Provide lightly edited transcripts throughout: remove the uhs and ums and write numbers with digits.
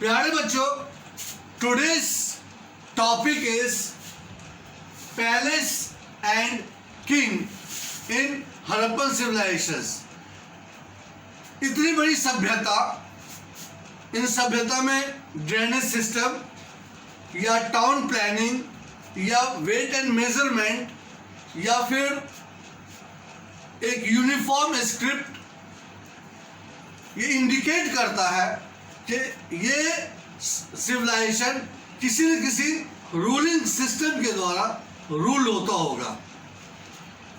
प्यारे बच्चों, today's topic is palace and king in Harappan civilizations. इतनी बड़ी सभ्यता, इन सभ्यता में ड्रेनेज सिस्टम या टाउन प्लानिंग या वेट एंड मेजरमेंट या फिर एक यूनिफॉर्म स्क्रिप्ट ये इंडिकेट करता है कि ये सिविलाइजेशन किसी न किसी रूलिंग सिस्टम के द्वारा रूल होता होगा।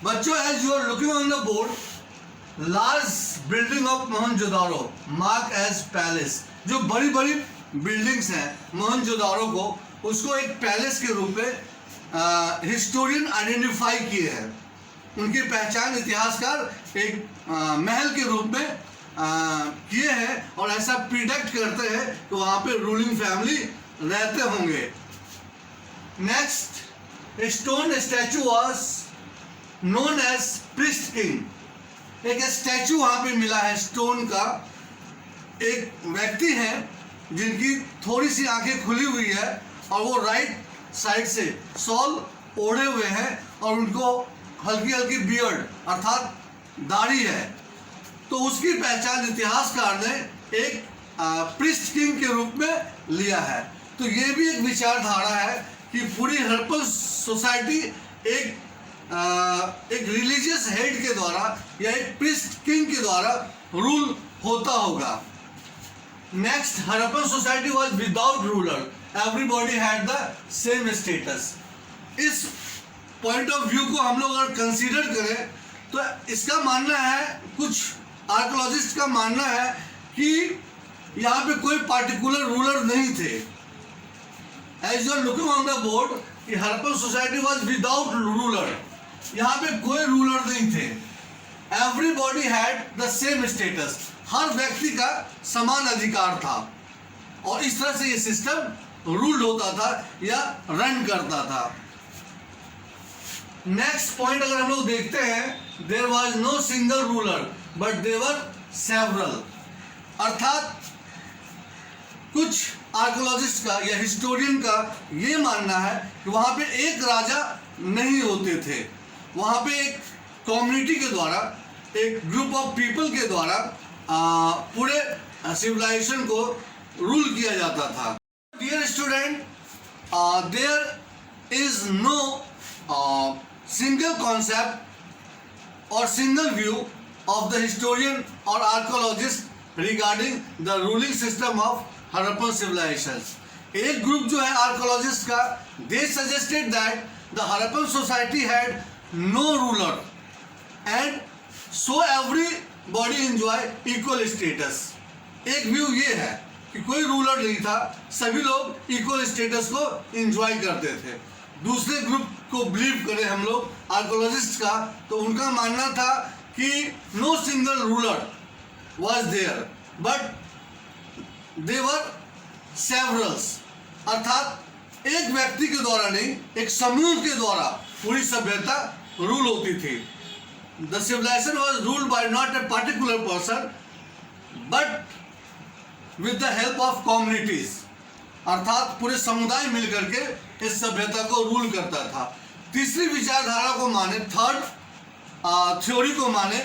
बच्चों, as you are looking on the board, large building of Mohenjodaro mark as palace. जो बड़ी बड़ी बिल्डिंग्स हैं मोहनजोदारो को, उसको एक पैलेस के रूप में हिस्टोरियन आइडेंटिफाई किए हैं। उनकी पहचान इतिहासकार एक महल के रूप में किए हैं और ऐसा प्रिडिक्ट करते हैं कि वहाँ पे रूलिंग फैमिली रहते होंगे। Next, stone statue was known as priest king. एक स्टैचू वहाँ पे मिला है स्टोन का। एक व्यक्ति हैं जिनकी थोड़ी सी आंखें खुली हुई है और वो राइट साइड से शॉल ओढ़े हुए हैं और उनको हल्की हल्की बियर्ड अर्थात दाढ़ी है। तो उसकी पहचान इतिहासकार ने एक प्रिस्ट किंग के रूप में लिया है। तो ये भी एक विचारधारा है कि पूरी हड़प्पन सोसाइटी एक रिलीजियस हेड के द्वारा या एक प्रिस्ट किंग के द्वारा रूल होता होगा। Next, Harappan society was without ruler, everybody had the same status. इस पॉइंट ऑफ व्यू को हम लोग अगर कंसीडर करें तो इसका मानना है, कुछ आर्कोलॉजिस्ट का मानना है कि यहाँ पे कोई पार्टिकुलर रूलर नहीं थे। As you are looking on the board, Harappan society was without ruler. यहाँ पे कोई रूलर नहीं थे। Everybody had the same status, हर व्यक्ति का समान अधिकार था और इस तरह से ये सिस्टम रूल्ड होता था या रन करता था। नेक्स्ट पॉइंट अगर हम लोग देखते हैं, there was no single ruler but there were several. अर्थात कुछ आर्कोलॉजिस्ट का या हिस्टोरियन का ये मानना है कि वहाँ पे एक राजा नहीं होते थे, वहाँ पे एक कम्युनिटी के द्वारा, एक ग्रुप ऑफ पीपल के द्वारा पूरे सिविलाइजेशन को रूल किया जाता था। Dear student, there is no single concept or single view of the historian or archaeologist regarding the ruling system of Harappan civilizations. एक ग्रुप जो है आर्कोलॉजिस्ट का, they suggested that the Harappan society had no ruler and so everybody enjoy equal status. एक view ये है कि कोई ruler नहीं था, सभी लोग इक्वल स्टेटस को एंजॉय करते थे। दूसरे ग्रुप को बिलीव करें हम लोग आर्कोलॉजिस्ट का, तो उनका मानना था कि no single ruler was there but there were severals. अर्थात एक व्यक्ति के द्वारा नहीं, एक समूह के द्वारा पूरी सभ्यता रूल होती थी। The civilization was ruled by not a particular person but with the help of communities. अर्थात पूरे समुदाय मिलकर के इस सभ्यता को रूल करता था। तीसरी विचारधारा को माने, थर्ड थ्योरी को माने,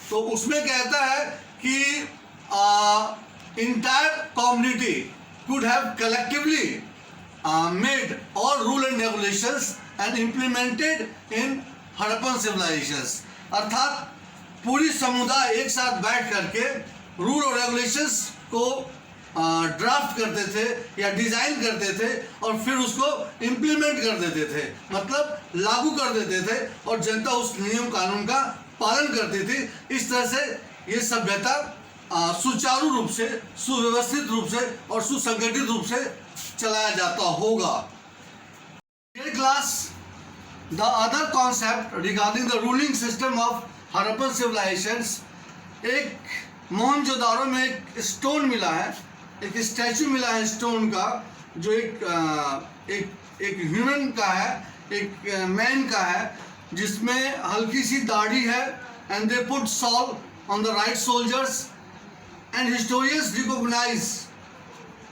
तो उसमें कहता है कि entire community could have collectively made all rule and regulations and implemented in Harappan civilizations. अर्थात पूरी समुदाय एक साथ बैठ करके रूल और रेगुलेशंस को ड्राफ्ट करते थे या डिज़ाइन करते थे और फिर उसको इम्प्लीमेंट कर देते थे, मतलब लागू कर देते थे और जनता उस नियम कानून का पालन करती थी। इस तरह से ये सभ्यता सुचारू रूप से, सुव्यवस्थित रूप से और सुसंगठित रूप से चलाया जाता होगा। Dear class, the other concept regarding the ruling system of Harappan civilizations, एक मोहनजोदारो में एक स्टोन मिला है, एक स्टैचू मिला है स्टोन का, जो एक ह्यूमन का है, एक मैन का है, जिसमें हल्की सी दाढ़ी है and they put shawl on the right shoulders and historians recognize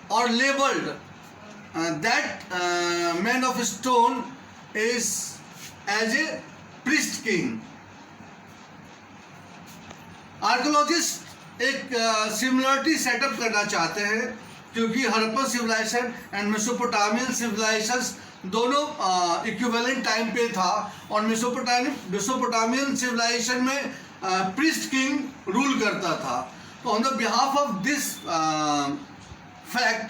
or labeled that man of stone is as a priest king. Archaeologist एक सिमिलरिटी सेटअप करना चाहते हैं क्योंकि Harappan civilization and Mesopotamian civilization दोनों इक्विवेलेंट टाइम पे था और Mesopotamian civilization में प्रीस्ट किंग रूल करता था. तो on the behalf of this fact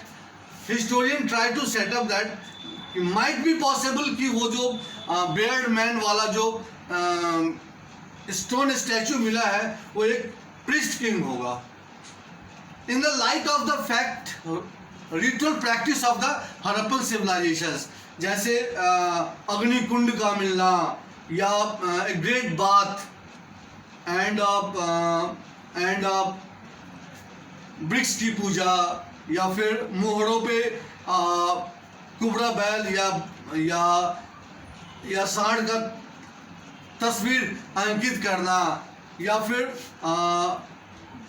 historian try to setup that might be possible कि वो जो बियर्ड मैन वाला जो स्टोन स्टैचू मिला है वो एक प्रीस्ट किंग होगा. In the light of the fact ritual practice of the Harappan civilizations जैसे अग्निकुंड का मिलना या ग्रेट बाथ एंड ब्रिक्स की पूजा या फिर मोहरों पे कुबरा बैल या सांड का तस्वीर अंकित करना या फिर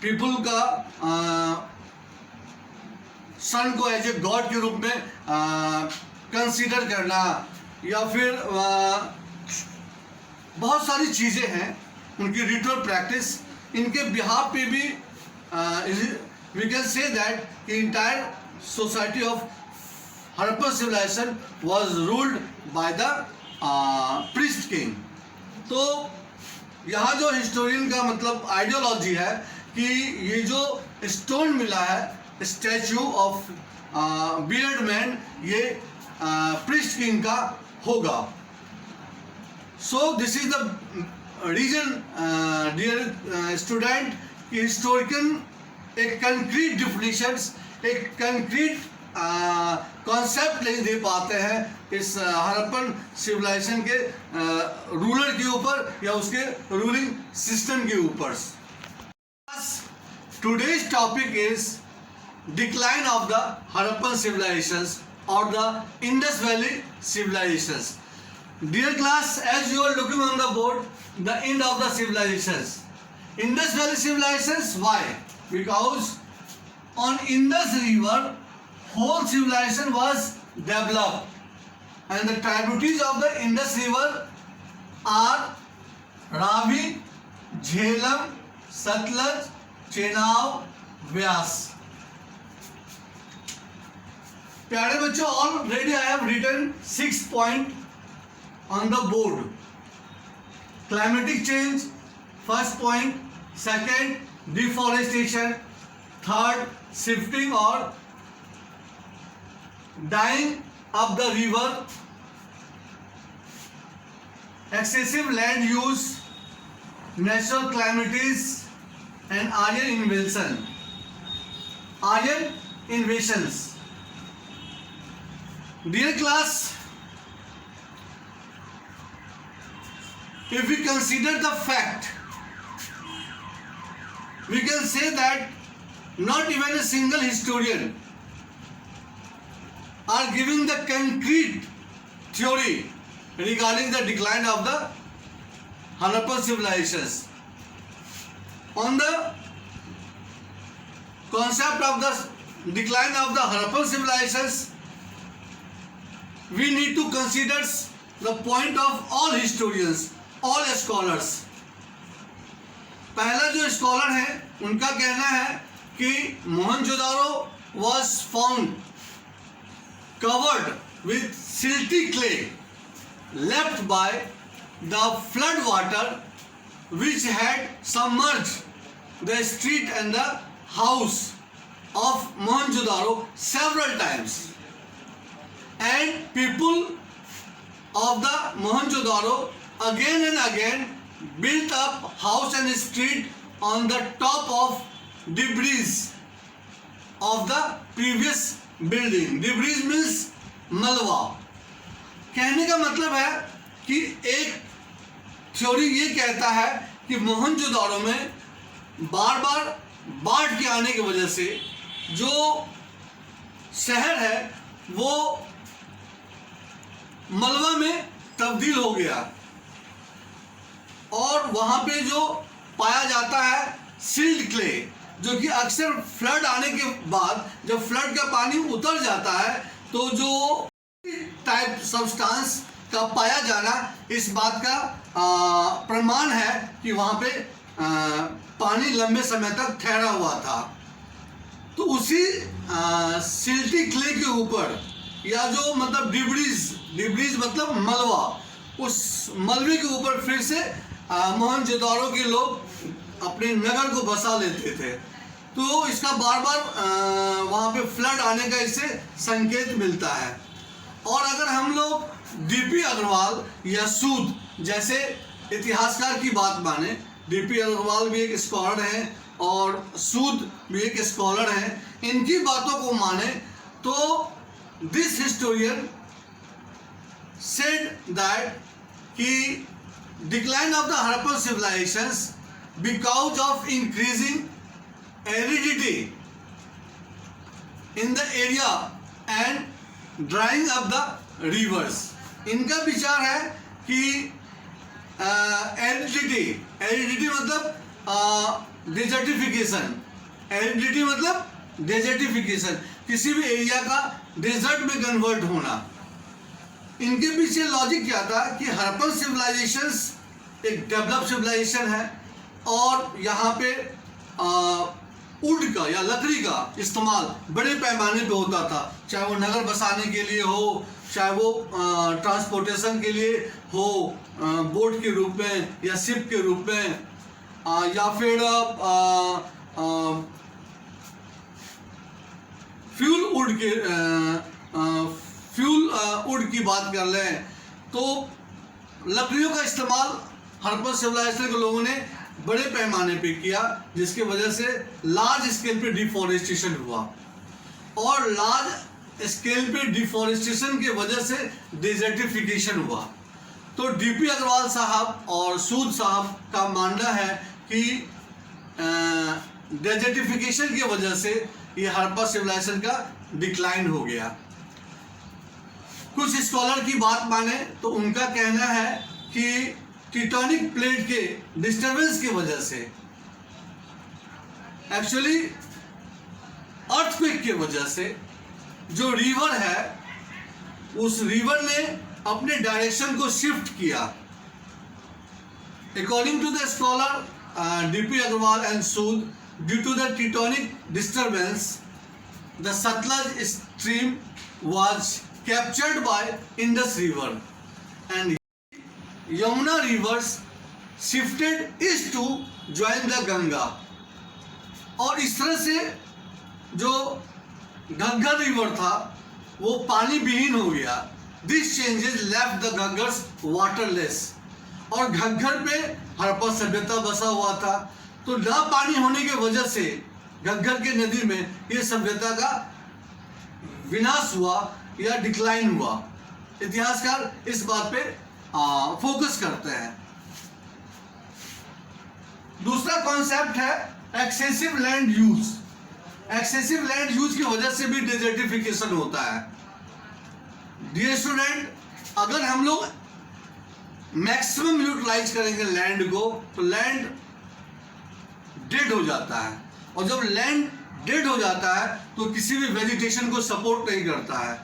पीपल का सन को एज ए गॉड के रूप में कंसीडर करना या फिर बहुत सारी चीज़ें हैं उनकी रिचुअल प्रैक्टिस. इनके बिहाफ पे भी we can say that the entire society of Harappan civilization was ruled by the priest king. तो यहाँ जो हिस्टोरियन का मतलब आइडियोलॉजी है कि ये जो स्टोन मिला है स्टैचू ऑफ बियर्ड मैन ये प्रीस्ट किंग का होगा. So this is the reason dear student कि हिस्टोरियन एक कंक्रीट डिफिनीशंस एक कंक्रीट कॉन्सेप्ट नहीं दे पाते हैं इस हड़प्पन सिविलाइजेशन के रूलर के ऊपर या उसके रूलिंग सिस्टम के ऊपर. Today's topic is decline of the Harappan civilisations और the Indus valley civilisations. Dear class, as you are looking on the board, the end of the civilisations. Indus valley civilisations, why? Because on Indus River whole civilization was developed and the tributaries of the Indus River are Ravi, Jhelum, Satluj, Chenab, Vyas. प्यारे बच्चों, already I have written 6 points on the board. Climatic change, first point. Second, deforestation. Third, shifting or dying of the river, excessive land use, natural calamities, and iron invasions. Dear class, if we consider the fact, we can say that not even a single historian are giving the concrete theory regarding the decline of the Harappan civilizations. On the concept of the decline of the Harappan civilizations, we need to consider the point of all historians, all scholars. पहला जो scholar है उनका कहना है कि Mohenjodaro was found covered with silty clay left by the flood water which had submerged the street and the house of Mohenjo-daro several times, and people of the Mohenjo-daro again and again built up house and street on the top of debris of the previous building. Debris means मलबा. कहने का मतलब है कि एक theory ये कहता है कि मोहनजोदारो में बार बार बाढ़ के आने की वजह से जो शहर है वो मलबा में तब्दील हो गया और वहाँ पे जो पाया जाता है सिल्ट क्ले जो कि अक्सर फ्लड आने के बाद जब फ्लड का पानी उतर जाता है तो जो टाइप सब्सटेंस का पाया जाना इस बात का प्रमाण है कि वहाँ पे पानी लंबे समय तक ठहरा हुआ था। तो उसी सिल्टी क्ले के ऊपर या जो मतलब डिब्रीज मतलब मलबा, उस मलबे के ऊपर फिर से मोहनजोदाड़ो के लोग अपने नगर को बसा लेते थे। तो इसका बार बार वहाँ पे फ्लड आने का इससे संकेत मिलता है। और अगर हम लोग डीपी अग्रवाल या सूद जैसे इतिहासकार की बात माने, डीपी अग्रवाल भी एक स्कॉलर हैं और सूद भी एक स्कॉलर हैं, इनकी बातों को माने तो दिस हिस्टोरियन सेड दैट कि decline of the Harappan civilizations because of increasing aridity in the area and drying up the rivers। इनका विचार है कि एरिडिटी मतलब डेजर्टिफिकेशन, किसी भी एरिया का डेजर्ट में कन्वर्ट होना। इनके पीछे लॉजिक क्या था कि हड़प्पन सिविलाइजेशंस एक डेवलप सिविलाइजेशन है और यहाँ पे वुड का या लकड़ी का इस्तेमाल बड़े पैमाने पे होता था, चाहे वो नगर बसाने के लिए हो, चाहे वो ट्रांसपोर्टेशन के लिए हो, बोट के रूप में या शिप के रूप में, या फिर फ्यूल वुड की बात कर लें तो लकड़ियों का इस्तेमाल हड़प्पन सिविलाइजेशन के लोगों ने बड़े पैमाने पे किया, जिसकी वजह से लार्ज स्केल पे डिफॉरेस्टेशन हुआ और लार्ज स्केल पे डिफॉरेस्टेशन की वजह से डेजर्टिफिकेशन हुआ। तो डीपी अग्रवाल साहब और सूद साहब का मानना है कि डेजर्टिफिकेशन की वजह से ये हड़प्पा सिविलाइजेशन का डिक्लाइन हो गया। कुछ स्कॉलर की बात माने तो उनका कहना है कि टेक्टोनिक प्लेट के डिस्टरबेंस की वजह से, एक्चुअली अर्थक्वेक की वजह से जो रिवर है उस रिवर ने अपने डायरेक्शन को शिफ्ट किया। According to the scholar DP Agrawal and Sood, due to the tectonic disturbance the Sutlej stream was captured by Indus river and Yamuna rivers shifted east to join the Ganga. और इस तरह से जो घग्गर रिवर था वो पानी विहीन हो गया। This changes left the Ghaggars waterless. और घग्गर पे हड़प्पा सभ्यता बसा हुआ था, तो ना पानी होने की वजह से घग्गर के नदी में ये सभ्यता का विनाश हुआ या डिक्लाइन हुआ। इतिहासकार इस बात पे फोकस करते हैं। दूसरा कॉन्सेप्ट है excessive land use. Excessive land use की वजह से भी डेजर्टिफिकेशन होता है। डियर स्टूडेंट, अगर हम लोग मैक्सिमम यूटिलाइज करेंगे लैंड को तो लैंड डेड हो जाता है, और जब लैंड डेड हो जाता है तो किसी भी वेजिटेशन को सपोर्ट नहीं करता है,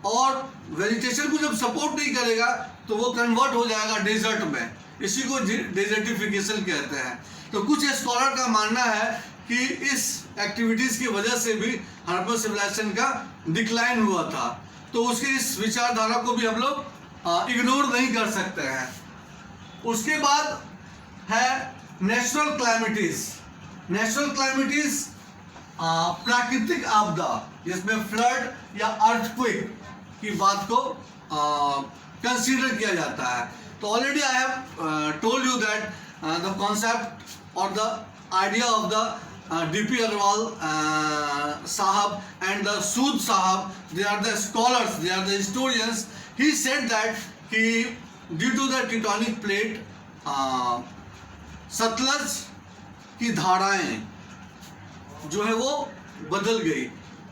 और वेजिटेशन को जब सपोर्ट नहीं करेगा तो वो कन्वर्ट हो जाएगा डेजर्ट में। इसी को डेजर्टिफिकेशन कहते हैं। तो कुछ स्कॉलर का मानना है कि इस एक्टिविटीज की वजह से भी हड़प्पन सिविलाइजेशन का डिक्लाइन हुआ था। तो उसकी इस विचारधारा को भी हम लोग इग्नोर नहीं कर सकते हैं। उसके बाद है नेचुरल क्लाइमेटीज। नेचुरल क्लाइमेटीज प्राकृतिक आपदा, जिसमें फ्लड या अर्थक्वेक की बात को कंसीडर किया जाता है। तो already I have told you that the concept और the idea of the DP Agrawal साहब एंड द सूद साहब, they are the scholars, they are the historians. He said that कि due to the tectonic plate Sutlej की धाराएं जो है वो बदल गई,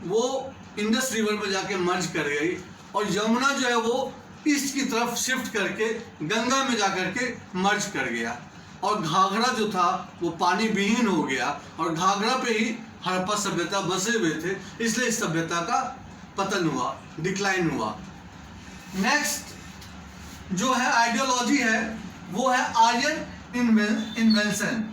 वो इंडस रिवर में जाके मर्ज कर गई, और यमुना जो है वो ईस्ट की तरफ शिफ्ट करके गंगा में जाकर के मर्ज कर गया। और घाघरा जो था वो पानी विहीन हो गया और घाघरा पे ही हड़प्पा सभ्यता बसे हुए थे, इसलिए इस सभ्यता का पतन हुआ, डिक्लाइन हुआ। नेक्स्ट जो है आइडियोलॉजी है वो है आर्यन इन्वेंशन,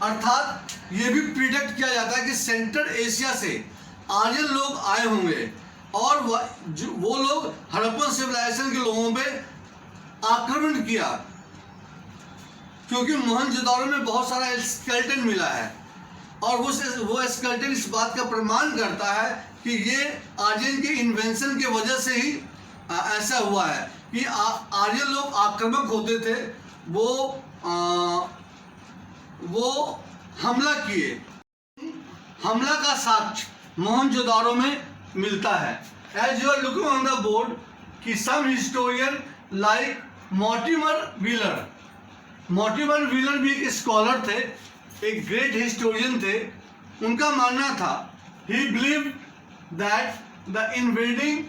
अर्थात ये भी प्रिडिक्ट किया जाता है कि सेंट्रल एशिया से आर्यन लोग आए होंगे और वो लोग हड़प्पन सिविलाइजेशन के लोगों पे आक्रमण किया, क्योंकि मोहनजोदाड़ो में बहुत सारा स्केलेटन मिला है और वो स्केलेटन इस बात का प्रमाण करता है कि ये आर्यन के इन्वेंशन के वजह से ही ऐसा हुआ है कि आर्यन लोग आक्रामक होते थे, वो हमला किए। हमला का साक्ष्य मोहनजोदाड़ो में मिलता है। As you are looking on the board कि some historian like Mortimer Wheeler भी एक स्कॉलर थे, एक ग्रेट हिस्टोरियन थे। उनका मानना था, he believe that the invading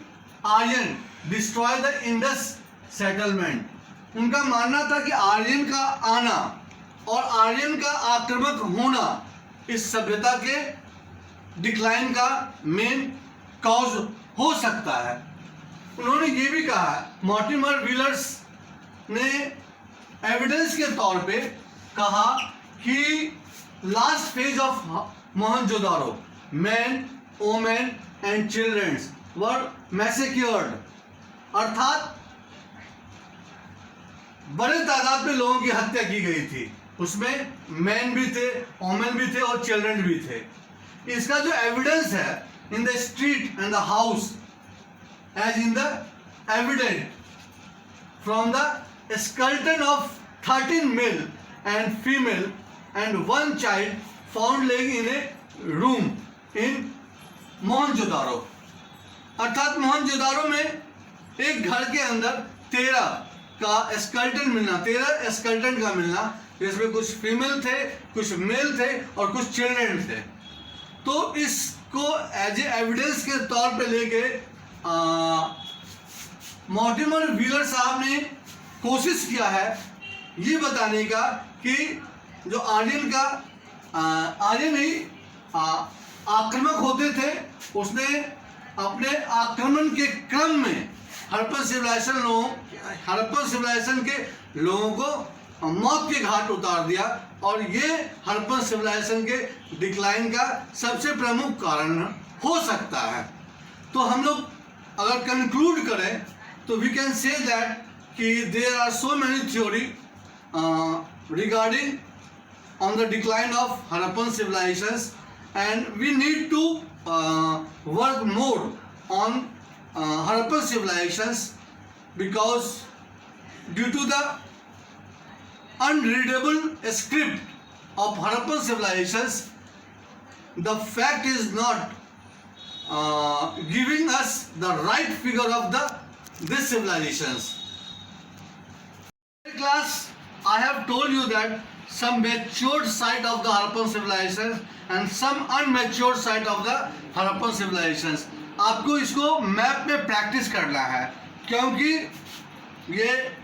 Aryan destroy the Indus settlement. उनका मानना था कि आर्यन का आना और आर्यन का आक्रामक होना इस सभ्यता के डिक्लाइन का मेन कॉज हो सकता है। उन्होंने ये भी कहा, मॉर्टिमर व्हीलर्स ने एविडेंस के तौर पे कहा कि last phase of Mohenjodaro man, women and childrens were massacred, अर्थात बड़े तादाद में लोगों की हत्या की गई थी। उसमें मैन भी थे, वोमेन भी थे और चिल्ड्रन भी थे। इसका जो एविडेंस है in the street and the house as in the evident from the skeleton of 13 male and female and one child found laying in a room in Mohenjodaro, अर्थात मोहनजोदाड़ो में एक घर के अंदर 13 का स्केलेटन का मिलना, जिसमें कुछ फीमेल थे, कुछ मेल थे और कुछ चिल्ड्रन थे। तो इसको एज ए एविडेंस के तौर पे लेके मॉर्टिमर व्हीलर साहब ने कोशिश किया है ये बताने का कि जो आर्यन ही आक्रामक होते थे, उसने अपने आक्रमण के क्रम में हड़प्पन सिविलाइजेशन के लोगों को मौत के घाट उतार दिया और ये हड़प्पन सिविलाइजेशन के डिक्लाइन का सबसे प्रमुख कारण हो सकता है। तो हम लोग अगर कंक्लूड करें तो वी कैन से दैट कि there are so many theory regarding on the decline of Harappan civilizations, and we need to work more on Harappan civilizations, because due to the unreadable script of Harappan civilizations, the fact is not giving us the right figure of these civilizations. In class I have told you that some matured site of the Harappan civilizations and some unmatured site of the Harappan civilizations. आपको इसको map में practice करना है, क्योंकि ये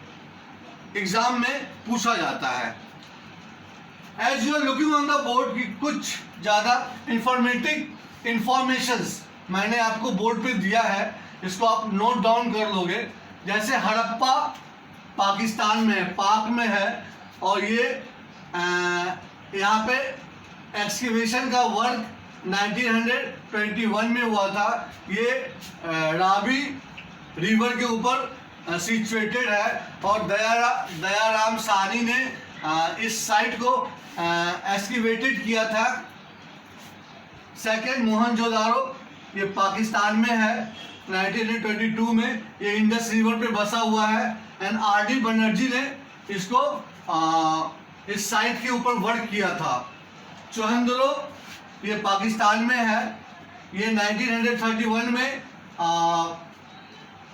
exam में पूछा जाता है। As you are looking on the board कि कुछ ज़्यादा इंफॉर्मेशंस मैंने आपको बोर्ड पे दिया है, इसको आप नोट डाउन कर लोगे। जैसे हड़प्पा पाकिस्तान में, पाक में है, और ये यहाँ पे एक्सकेवेशन का वर्क 1921 में हुआ था। ये रावी रिवर के ऊपर सिचुएटेड है और दयाराम साहनी ने इस साइट को एक्सकेवेटेड किया था। सेकेंड, मोहनजोदाड़ो ये पाकिस्तान में है, 1922 में ये इंडस रिवर पे बसा हुआ है। And RD. बनर्जी ने इसको इस साइट के ऊपर वर्क किया था। चोहंदुलो ये पाकिस्तान में है, ये 1931 में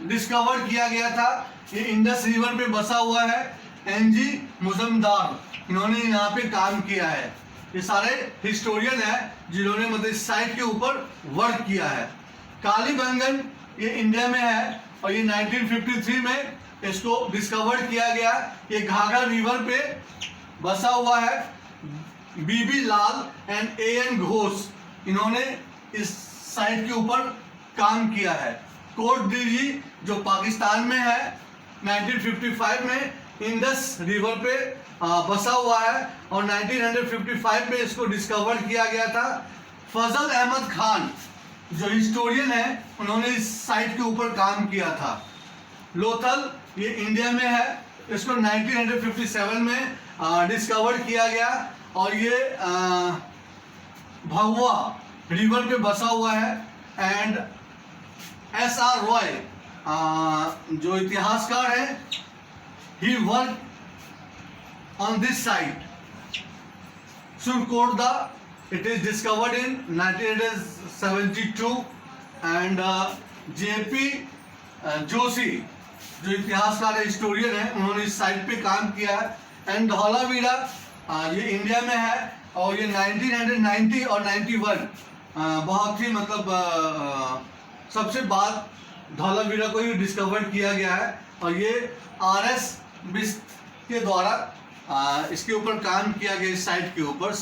डिस्कवर किया गया था। ये इंडस रिवर पे बसा हुआ है। एन.जी. मुजमदार इन्होंने यहाँ पे काम किया है। ये सारे हिस्टोरियन हैं जिन्होंने मतलब इस साइट के ऊपर वर्क किया है। कालीबंगन ये इंडिया में है और ये 1953 में इसको डिस्कवर किया गया। ये घाघरा रिवर पे बसा हुआ है। बीबी लाल एंड एएन घोष, इन्होंने इस साइट के ऊपर काम किया है। कोट दिल्ली जो पाकिस्तान में है, 1955 में इंडस रिवर पे बसा हुआ है और 1955 में इसको डिस्कवर किया गया था। फजल अहमद खान जो हिस्टोरियन है, उन्होंने इस साइट के ऊपर काम किया था। लोथल ये इंडिया में है, इसको 1957 में डिस्कवर किया गया और ये भगवा रिवर पे बसा हुआ है। And SR. रॉय जो इतिहासकार है, he work on this site. Surkotada, it is discovered in 1972 and J.P. Joshi जो इतिहासकार है, हिस्टोरियन है, उन्होंने इस साइट पे काम किया है। एंड धौलावीरा ये इंडिया में है और ये 1990 और 91 बहुत ही मतलब सबसे बाद धौलावीरा को ही डिस्कवर किया गया है और ये आर.एस. बिस्ट के द्वारा इसके ऊपर काम किया गया, इस साइट के ऊपर।